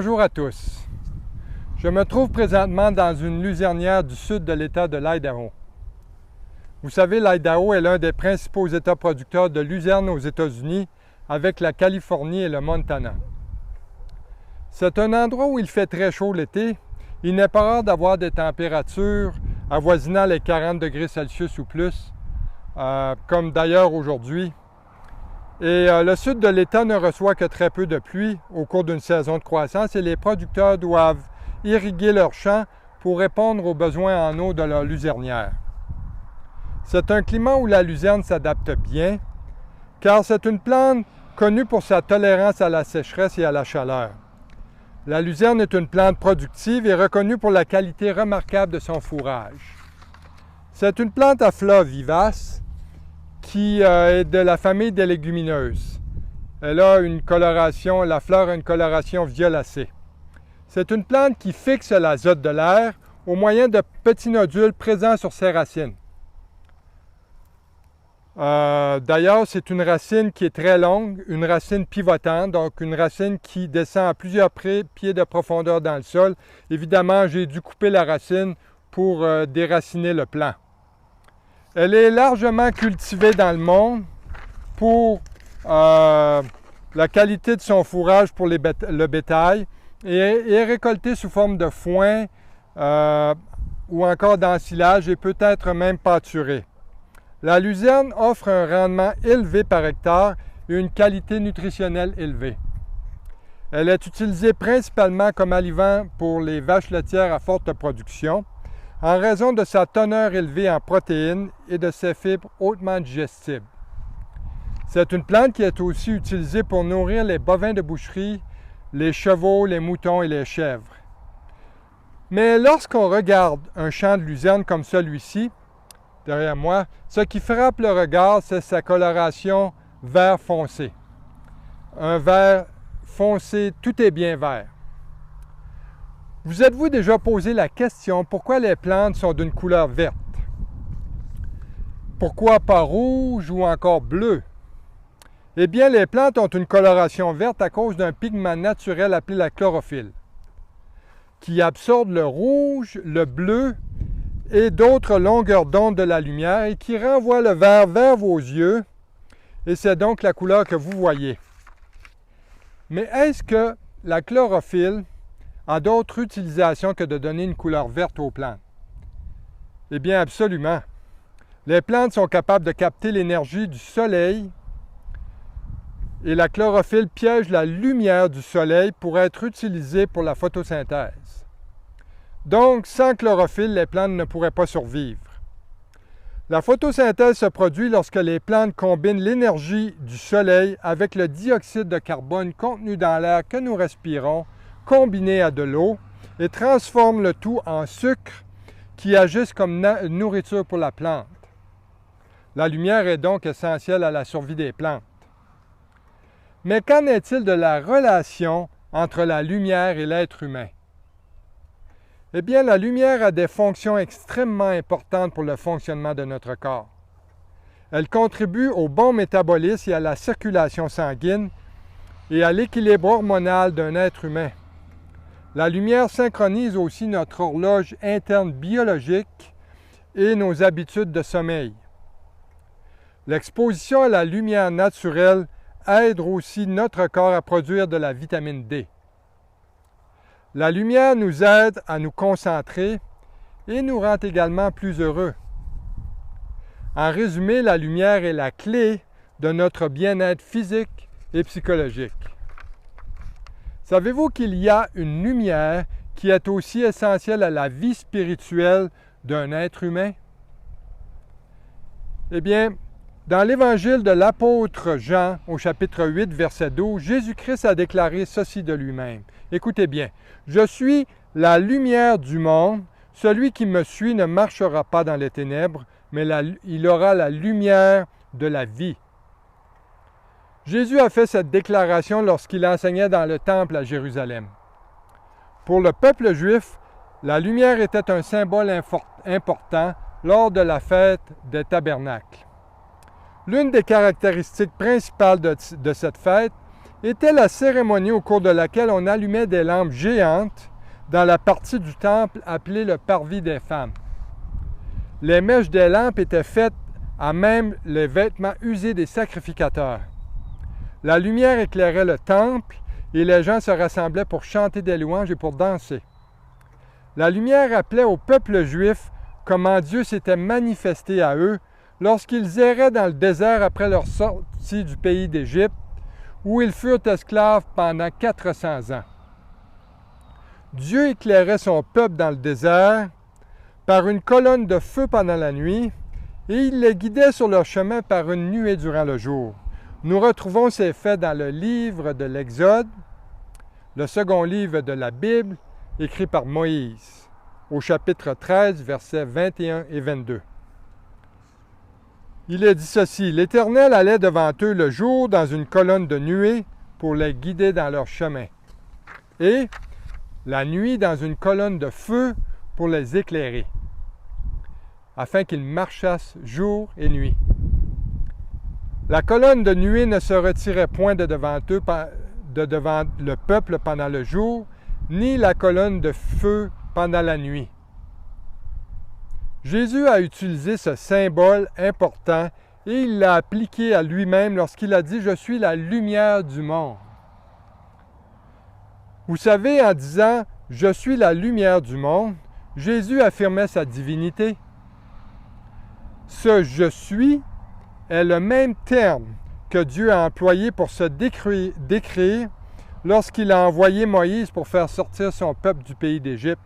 Bonjour à tous. Je me trouve présentement dans une luzernière du sud de l'État de l'Idaho. Vous savez, l'Idaho est l'un des principaux États producteurs de luzerne aux États-Unis, avec la Californie et le Montana. C'est un endroit où il fait très chaud l'été. Il n'est pas rare d'avoir des températures avoisinant les 40 degrés Celsius ou plus, comme d'ailleurs aujourd'hui. Et le sud de l'État ne reçoit que très peu de pluie au cours d'une saison de croissance et les producteurs doivent irriguer leurs champs pour répondre aux besoins en eau de leur luzernière. C'est un climat où la luzerne s'adapte bien, car c'est une plante connue pour sa tolérance à la sécheresse et à la chaleur. La luzerne est une plante productive et reconnue pour la qualité remarquable de son fourrage. C'est une plante à fleurs vivaces qui est de la famille des légumineuses. Elle a une coloration, la fleur a une coloration violacée. C'est une plante qui fixe l'azote de l'air au moyen de petits nodules présents sur ses racines. D'ailleurs, c'est une racine qui est très longue, une racine pivotante, donc une racine qui descend à plusieurs pieds de profondeur dans le sol. Évidemment, j'ai dû couper la racine pour déraciner le plant. Elle est largement cultivée dans le monde pour la qualité de son fourrage pour le bétail et est récoltée sous forme de foin ou encore d'ensilage et peut être même pâturée. La luzerne offre un rendement élevé par hectare et une qualité nutritionnelle élevée. Elle est utilisée principalement comme aliment pour les vaches laitières à forte production, en raison de sa teneur élevée en protéines et de ses fibres hautement digestibles. C'est une plante qui est aussi utilisée pour nourrir les bovins de boucherie, les chevaux, les moutons et les chèvres. Mais lorsqu'on regarde un champ de luzerne comme celui-ci, derrière moi, ce qui frappe le regard, c'est sa coloration vert foncé. Un vert foncé, tout est bien vert. Vous êtes-vous déjà posé la question pourquoi les plantes sont d'une couleur verte? Pourquoi pas rouge ou encore bleu? Eh bien, les plantes ont une coloration verte à cause d'un pigment naturel appelé la chlorophylle, qui absorbe le rouge, le bleu et d'autres longueurs d'onde de la lumière et qui renvoie le vert vers vos yeux, et c'est donc la couleur que vous voyez. Mais est-ce que la chlorophylle a d'autres utilisations que de donner une couleur verte aux plantes? Eh bien, absolument. Les plantes sont capables de capter l'énergie du soleil et la chlorophylle piège la lumière du soleil pour être utilisée pour la photosynthèse. Donc, sans chlorophylle, les plantes ne pourraient pas survivre. La photosynthèse se produit lorsque les plantes combinent l'énergie du soleil avec le dioxyde de carbone contenu dans l'air que nous respirons, combiné à de l'eau, et transforment le tout en sucre qui agissent comme nourriture pour la plante. La lumière est donc essentielle à la survie des plantes. Mais qu'en est-il de la relation entre la lumière et l'être humain? Eh bien, la lumière a des fonctions extrêmement importantes pour le fonctionnement de notre corps. Elle contribue au bon métabolisme et à la circulation sanguine et à l'équilibre hormonal d'un être humain. La lumière synchronise aussi notre horloge interne biologique et nos habitudes de sommeil. L'exposition à la lumière naturelle aide aussi notre corps à produire de la vitamine D. La lumière nous aide à nous concentrer et nous rend également plus heureux. En résumé, la lumière est la clé de notre bien-être physique et psychologique. Savez-vous qu'il y a une lumière qui est aussi essentielle à la vie spirituelle d'un être humain? Eh bien, dans l'Évangile de l'apôtre Jean, au chapitre 8, verset 12, Jésus-Christ a déclaré ceci de lui-même. Écoutez bien, « Je suis la lumière du monde. Celui qui me suit ne marchera pas dans les ténèbres, mais il aura la lumière de la vie. » Jésus a fait cette déclaration lorsqu'il enseignait dans le temple à Jérusalem. Pour le peuple juif, la lumière était un symbole important lors de la fête des tabernacles. L'une des caractéristiques principales de cette fête était la cérémonie au cours de laquelle on allumait des lampes géantes dans la partie du temple appelée le parvis des femmes. Les mèches des lampes étaient faites à même les vêtements usés des sacrificateurs. La lumière éclairait le temple et les gens se rassemblaient pour chanter des louanges et pour danser. La lumière rappelait au peuple juif comment Dieu s'était manifesté à eux lorsqu'ils erraient dans le désert après leur sortie du pays d'Égypte, où ils furent esclaves pendant 400 ans. Dieu éclairait son peuple dans le désert par une colonne de feu pendant la nuit et il les guidait sur leur chemin par une nuée durant le jour. Nous retrouvons ces faits dans le livre de l'Exode, le second livre de la Bible, écrit par Moïse, au chapitre 13, versets 21 et 22. Il est dit ceci: « L'Éternel allait devant eux le jour dans une colonne de nuée pour les guider dans leur chemin, et la nuit dans une colonne de feu pour les éclairer, afin qu'ils marchassent jour et nuit. La colonne de nuée ne se retirait point de devant le peuple pendant le jour, ni la colonne de feu pendant la nuit. » Jésus a utilisé ce symbole important et il l'a appliqué à lui-même lorsqu'il a dit « Je suis la lumière du monde ». Vous savez, en disant « Je suis la lumière du monde », Jésus affirmait sa divinité. Ce « Je suis » est le même terme que Dieu a employé pour se décrire lorsqu'il a envoyé Moïse pour faire sortir son peuple du pays d'Égypte.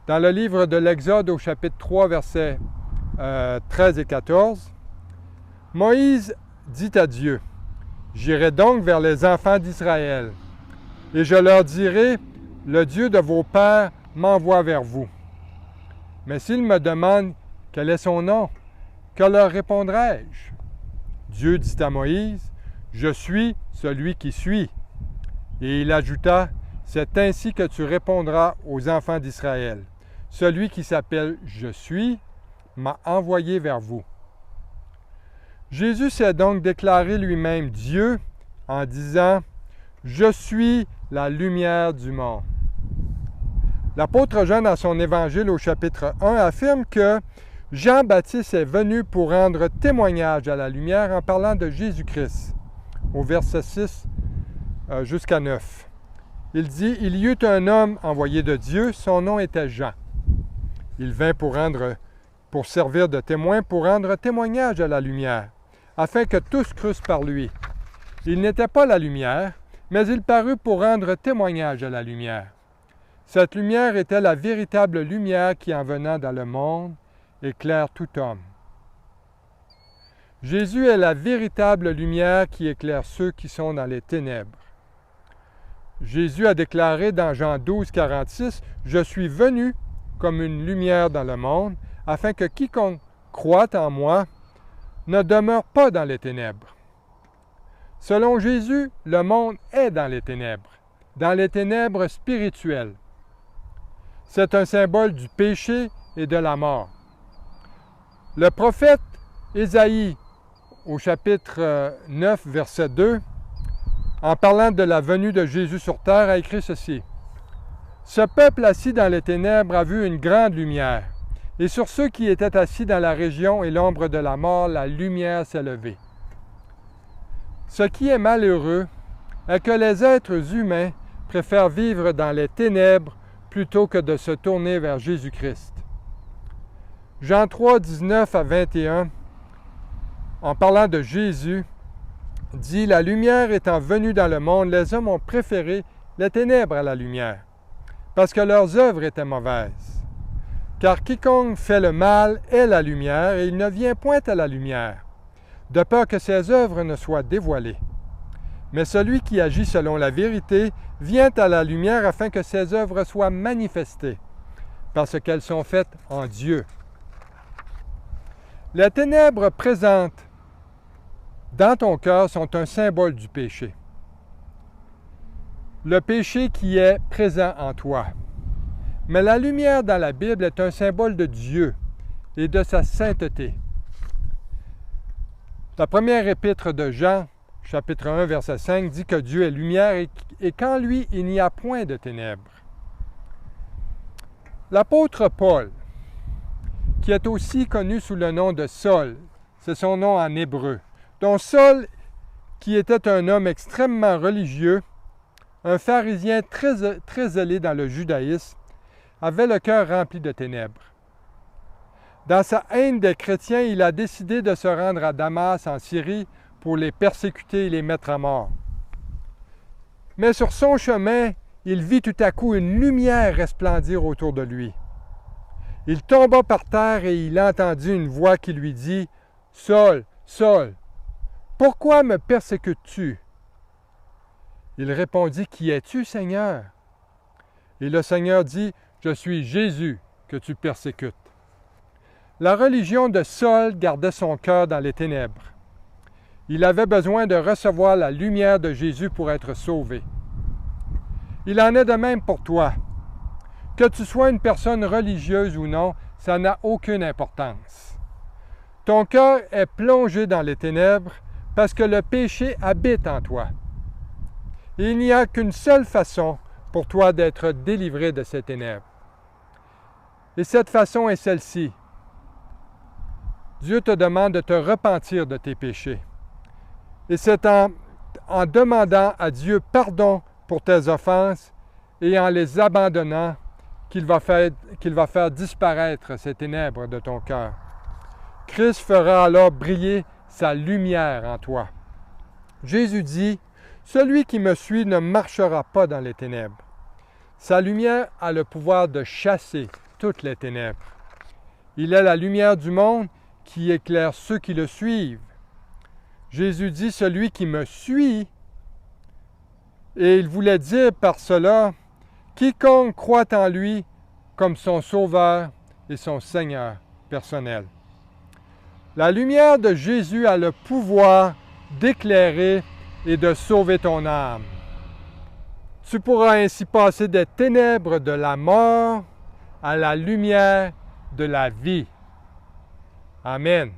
Dans le livre de l'Exode au chapitre 3, versets 13 et 14, Moïse dit à Dieu, « J'irai donc vers les enfants d'Israël, et je leur dirai, le Dieu de vos pères m'envoie vers vous. Mais s'ils me demandent quel est son nom, que leur répondrai-je? Dieu dit à Moïse, « Je suis celui qui suis. » Et il ajouta, « C'est ainsi que tu répondras aux enfants d'Israël. Celui qui s'appelle « Je suis » m'a envoyé vers vous. » Jésus s'est donc déclaré lui-même Dieu en disant « Je suis la lumière du monde. » L'apôtre Jean, dans son évangile au chapitre 1, affirme que Jean-Baptiste est venu pour rendre témoignage à la lumière en parlant de Jésus-Christ, au verset 6 jusqu'à 9. Il dit « Il y eut un homme envoyé de Dieu, son nom était Jean. Il vint pour servir de témoin, pour rendre témoignage à la lumière, afin que tous crussent par lui. Il n'était pas la lumière, mais il parut pour rendre témoignage à la lumière. Cette lumière était la véritable lumière qui, en venant dans le monde, éclaire tout homme. » Jésus est la véritable lumière qui éclaire ceux qui sont dans les ténèbres. Jésus a déclaré dans Jean 12, 46, « Je suis venu comme une lumière dans le monde, afin que quiconque croit en moi ne demeure pas dans les ténèbres. » Selon Jésus, le monde est dans les ténèbres spirituelles. C'est un symbole du péché et de la mort. Le prophète Ésaïe, au chapitre 9, verset 2, en parlant de la venue de Jésus sur terre, a écrit ceci. « Ce peuple assis dans les ténèbres a vu une grande lumière, et sur ceux qui étaient assis dans la région et l'ombre de la mort, la lumière s'est levée. » Ce qui est malheureux est que les êtres humains préfèrent vivre dans les ténèbres plutôt que de se tourner vers Jésus-Christ. Jean 3, 19 à 21, en parlant de Jésus, dit « La lumière étant venue dans le monde, les hommes ont préféré les ténèbres à la lumière, parce que leurs œuvres étaient mauvaises. Car quiconque fait le mal est la lumière, et il ne vient point à la lumière, de peur que ses œuvres ne soient dévoilées. Mais celui qui agit selon la vérité vient à la lumière afin que ses œuvres soient manifestées, parce qu'elles sont faites en Dieu. » Les ténèbres présentes dans ton cœur sont un symbole du péché. Le péché qui est présent en toi. Mais la lumière dans la Bible est un symbole de Dieu et de sa sainteté. La première épître de Jean, chapitre 1, verset 5, dit que Dieu est lumière et qu'en lui, il n'y a point de ténèbres. L'apôtre Paul, qui est aussi connu sous le nom de Saul, c'est son nom en hébreu, dont Saul, qui était un homme extrêmement religieux, un pharisien très zélé dans le judaïsme, avait le cœur rempli de ténèbres. Dans sa haine des chrétiens, il a décidé de se rendre à Damas, en Syrie, pour les persécuter et les mettre à mort. Mais sur son chemin, il vit tout à coup une lumière resplendir autour de lui. Il tomba par terre et il entendit une voix qui lui dit « Saul, Saul, pourquoi me persécutes-tu » Il répondit « Qui es-tu, Seigneur » Et le Seigneur dit « Je suis Jésus que tu persécutes. » La religion de Saul gardait son cœur dans les ténèbres. Il avait besoin de recevoir la lumière de Jésus pour être sauvé. Il en est de même pour toi. Que tu sois une personne religieuse ou non, ça n'a aucune importance. Ton cœur est plongé dans les ténèbres parce que le péché habite en toi. Et il n'y a qu'une seule façon pour toi d'être délivré de ces ténèbres. Et cette façon est celle-ci. Dieu te demande de te repentir de tes péchés. Et c'est en demandant à Dieu pardon pour tes offenses et en les abandonnant qu'il va faire disparaître ces ténèbres de ton cœur. Christ fera alors briller sa lumière en toi. Jésus dit, « Celui qui me suit ne marchera pas dans les ténèbres. » Sa lumière a le pouvoir de chasser toutes les ténèbres. Il est la lumière du monde qui éclaire ceux qui le suivent. Jésus dit, « Celui qui me suit », et il voulait dire par cela, « Quiconque croit en lui comme son Sauveur et son Seigneur personnel. » La lumière de Jésus a le pouvoir d'éclairer et de sauver ton âme. Tu pourras ainsi passer des ténèbres de la mort à la lumière de la vie. Amen.